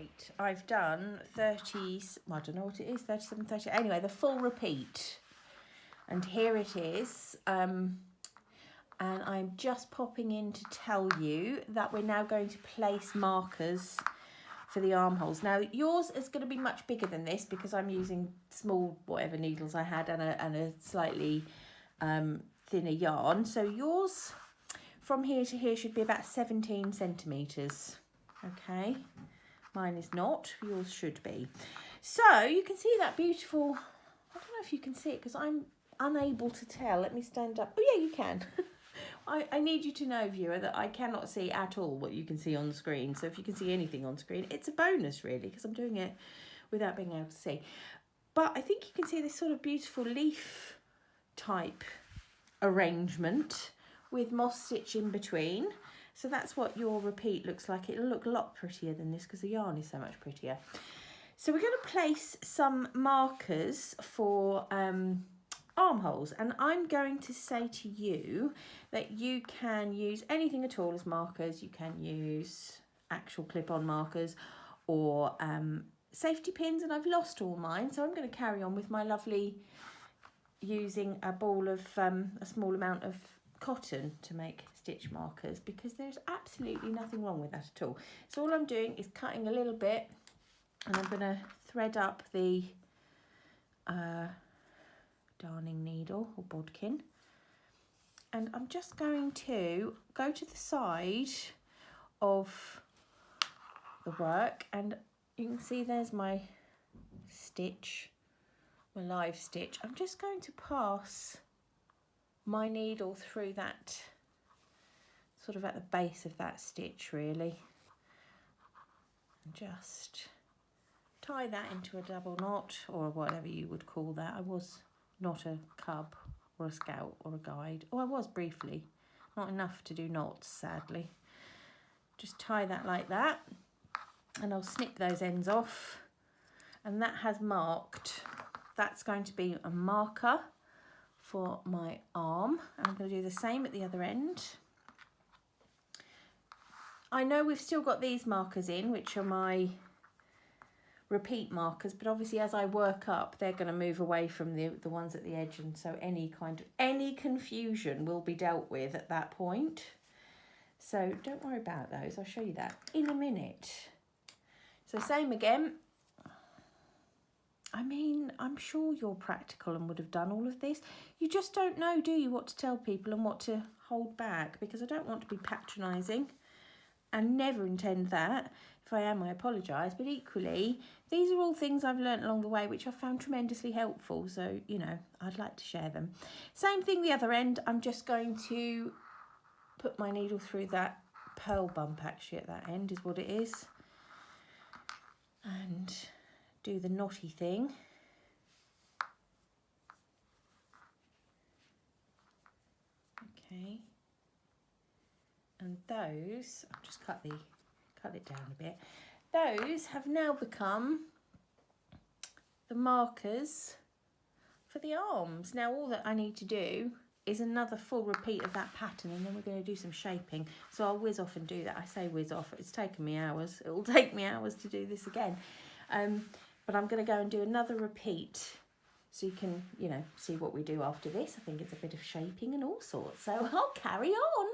Right, I've done 30, well, I don't know what it is, 37, 30, anyway, the full repeat. And here it is. And I'm just popping in to tell you that we're now going to place markers for the armholes. Now, yours is going to be much bigger than this because I'm using small, whatever needles I had and a slightly thinner yarn. So yours from here to here should be about 17 centimetres. Okay. Mine is not, yours should be. So you can see that beautiful, I don't know if you can see it because I'm unable to tell. Let me stand up. Oh yeah, you can. I need you to know, viewer, that I cannot see at all what you can see on the screen. So if you can see anything on screen, it's a bonus really because I'm doing it without being able to see. But I think you can see this sort of beautiful leaf type arrangement with moss stitch in between. So that's what your repeat looks like. It'll look a lot prettier than this because the yarn is so much prettier. So we're going to place some markers for armholes, and I'm going to say to you that you can use anything at all as markers. You can use actual clip-on markers or safety pins, and I've lost all mine, so I'm going to carry on with my lovely using a ball of a small amount of cotton to make stitch markers because there's absolutely nothing wrong with that at all. So all I'm doing is cutting a little bit, and I'm going to thread up the darning needle or bodkin, and I'm just going to go to the side of the work, and you can see there's my stitch, my live stitch. I'm just going to pass my needle through that, sort of at the base of that stitch really, and just tie that into a double knot or whatever you would call that. I was not a cub or a scout or a guide. Oh, I was briefly, not enough to do knots sadly. Just tie that like that, and I'll snip those ends off, and that has marked, that's going to be a marker for my arm, and I'm going to do the same at the other end. I know we've still got these markers in, which are my repeat markers, but obviously as I work up they're going to move away from the ones at the edge, and so any confusion will be dealt with at that point. So don't worry about those, I'll show you that in a minute. So same again. I mean, I'm sure you're practical and would have done all of this. You just don't know, do you, what to tell people and what to hold back, because I don't want to be patronising and never intend that. If I am, I apologise, but equally, these are all things I've learnt along the way which I've found tremendously helpful, so, you know, I'd like to share them. Same thing the other end, I'm just going to put my needle through that pearl bump actually at that end is what it is, and do the knotty thing. Okay, and those, I'll just cut it down a bit. Those have now become the markers for the arms. Now all that I need to do is another full repeat of that pattern, and then we're going to do some shaping. So I'll whiz off and do that. I say whiz off, it's taken me hours. It will take me hours to do this again. But I'm going to go and do another repeat so you can, you know, see what we do after this. I think it's a bit of shaping and all sorts. So I'll carry on.